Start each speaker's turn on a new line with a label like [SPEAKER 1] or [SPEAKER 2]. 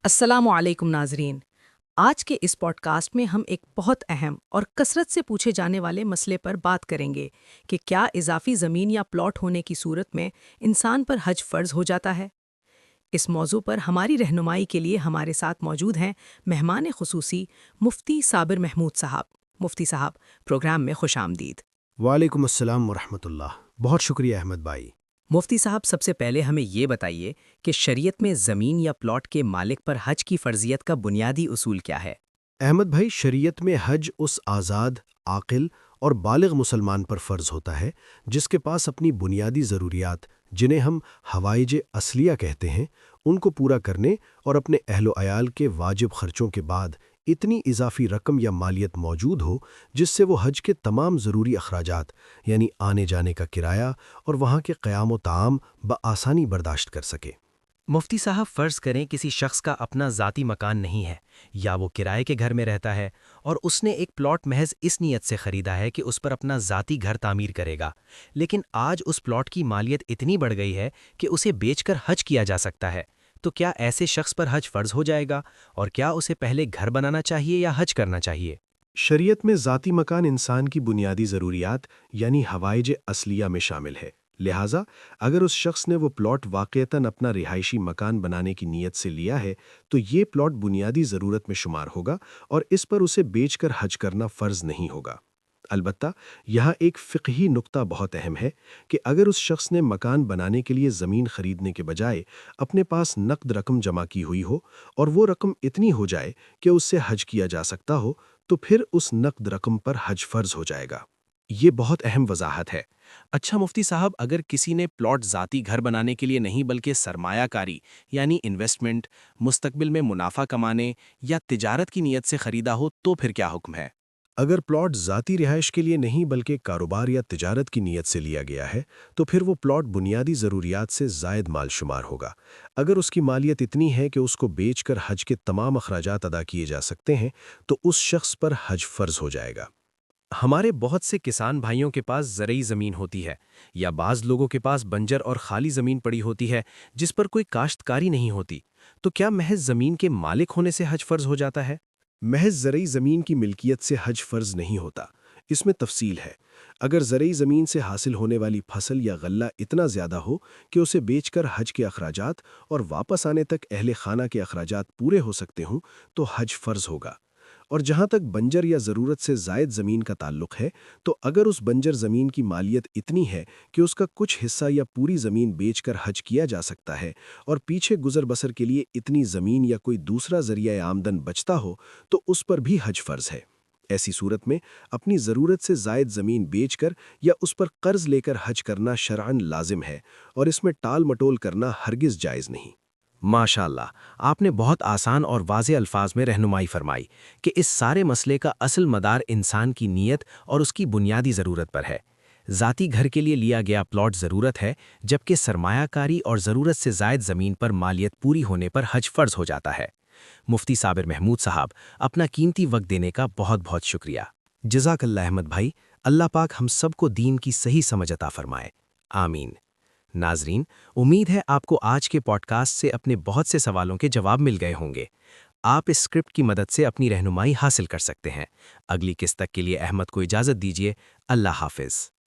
[SPEAKER 1] السلام علیکم ناظرین، آج کے اس پوڈ کاسٹ میں ہم ایک بہت اہم اور کثرت سے پوچھے جانے والے مسئلے پر بات کریں گے کہ کیا اضافی زمین یا پلاٹ ہونے کی صورت میں انسان پر حج فرض ہو جاتا ہے؟ اس موضوع پر ہماری رہنمائی کے لیے ہمارے ساتھ موجود ہیں مہمان خصوصی مفتی صابر محمود صاحب۔ مفتی صاحب، پروگرام میں خوش آمدید۔
[SPEAKER 2] وعلیکم السلام ورحمۃ اللہ۔ بہت شکریہ احمد بھائی۔
[SPEAKER 1] مفتی صاحب، سب سے پہلے ہمیں یہ بتائیے کہ شریعت میں زمین یا پلاٹ کے مالک پر حج کی فرضیت کا بنیادی اصول کیا ہے؟
[SPEAKER 2] احمد بھائی، شریعت میں حج اس آزاد، عاقل اور بالغ مسلمان پر فرض ہوتا ہے جس کے پاس اپنی بنیادی ضروریات، جنہیں ہم حوائج اصلیہ کہتے ہیں، ان کو پورا کرنے اور اپنے اہل و عیال کے واجب خرچوں کے بعد اتنی اضافی رقم یا مالیت موجود ہو جس سے وہ حج کے تمام ضروری اخراجات یعنی آنے جانے کا کرایہ اور وہاں کے قیام و طعام بآسانی برداشت کر سکے۔
[SPEAKER 3] مفتی صاحب، فرض کریں کسی شخص کا اپنا ذاتی مکان نہیں ہے یا وہ کرائے کے گھر میں رہتا ہے اور اس نے ایک پلاٹ محض اس نیت سے خریدا ہے کہ اس پر اپنا ذاتی گھر تعمیر کرے گا، لیکن آج اس پلاٹ کی مالیت اتنی بڑھ گئی ہے کہ اسے بیچ کر حج کیا جا سکتا ہے، تو کیا ایسے شخص پر حج فرض ہو جائے گا اور کیا اسے پہلے گھر بنانا چاہیے یا حج کرنا چاہیے؟
[SPEAKER 2] شریعت میں ذاتی مکان انسان کی بنیادی ضروریات یعنی حوائج اصلیہ میں شامل ہے، لہٰذا اگر اس شخص نے وہ پلاٹ واقعتاً اپنا رہائشی مکان بنانے کی نیت سے لیا ہے تو یہ پلاٹ بنیادی ضرورت میں شمار ہوگا اور اس پر اسے بیچ کر حج کرنا فرض نہیں ہوگا۔ البتہ یہاں ایک فقہی نقطہ بہت اہم ہے کہ اگر اس شخص نے مکان بنانے کے لیے زمین خریدنے کے بجائے اپنے پاس نقد رقم جمع کی ہوئی ہو اور وہ رقم اتنی ہو جائے کہ اس سے حج کیا جا سکتا ہو تو پھر اس نقد رقم پر حج فرض ہو جائے گا۔ یہ بہت اہم وضاحت ہے۔
[SPEAKER 3] اچھا مفتی صاحب، اگر کسی نے پلاٹ ذاتی گھر بنانے کے لیے نہیں بلکہ سرمایہ کاری یعنی انویسٹمنٹ، مستقبل میں منافع کمانے یا تجارت کی نیت سے خریدا ہو تو پھر کیا حکم ہے؟
[SPEAKER 2] اگر پلاٹ ذاتی رہائش کے لیے نہیں بلکہ کاروبار یا تجارت کی نیت سے لیا گیا ہے تو پھر وہ پلاٹ بنیادی ضروریات سے زائد مال شمار ہوگا۔ اگر اس کی مالیت اتنی ہے کہ اس کو بیچ کر حج کے تمام اخراجات ادا کیے جا سکتے ہیں تو اس شخص پر حج فرض ہو جائے گا۔
[SPEAKER 3] ہمارے بہت سے کسان بھائیوں کے پاس زرعی زمین ہوتی ہے یا بعض لوگوں کے پاس بنجر اور خالی زمین پڑی ہوتی ہے جس پر کوئی کاشتکاری نہیں ہوتی، تو کیا محض زمین کے مالک ہونے سے حج فرض ہو جاتا ہے؟
[SPEAKER 2] محض زرعی زمین کی ملکیت سے حج فرض نہیں ہوتا، اس میں تفصیل ہے۔ اگر زرعی زمین سے حاصل ہونے والی فصل یا غلہ اتنا زیادہ ہو کہ اسے بیچ کر حج کے اخراجات اور واپس آنے تک اہل خانہ کے اخراجات پورے ہو سکتے ہوں تو حج فرض ہوگا۔ اور جہاں تک بنجر یا ضرورت سے زائد زمین کا تعلق ہے تو اگر اس بنجر زمین کی مالیت اتنی ہے کہ اس کا کچھ حصہ یا پوری زمین بیچ کر حج کیا جا سکتا ہے اور پیچھے گزر بسر کے لیے اتنی زمین یا کوئی دوسرا ذریعہ آمدن بچتا ہو تو اس پر بھی حج فرض ہے۔ ایسی صورت میں اپنی ضرورت سے زائد زمین بیچ کر یا اس پر قرض لے کر حج کرنا شرعاً لازم ہے اور اس میں ٹال مٹول کرنا ہرگز جائز نہیں۔
[SPEAKER 3] ماشاء اللہ، آپ نے بہت آسان اور واضح الفاظ میں رہنمائی فرمائی کہ اس سارے مسئلے کا اصل مدار انسان کی نیت اور اس کی بنیادی ضرورت پر ہے۔ ذاتی گھر کے لیے لیا گیا پلاٹ ضرورت ہے، جبکہ سرمایہ کاری اور ضرورت سے زائد زمین پر مالیت پوری ہونے پر حج فرض ہو جاتا ہے۔ مفتی صابر محمود صاحب، اپنا قیمتی وقت دینے کا بہت بہت شکریہ۔
[SPEAKER 2] جزاک اللہ احمد بھائی، اللہ پاک ہم سب کو دین کی صحیح سمجھ عطا فرمائے،
[SPEAKER 3] آمین۔ ناظرین، امید ہے آپ کو آج کے پوڈ کاسٹ سے اپنے بہت سے سوالوں کے جواب مل گئے ہوں گے۔ آپ اس اسکرپٹ کی مدد سے اپنی رہنمائی حاصل کر سکتے ہیں۔ اگلی قسط تک کے لیے احمد کو اجازت دیجیے۔ اللہ حافظ۔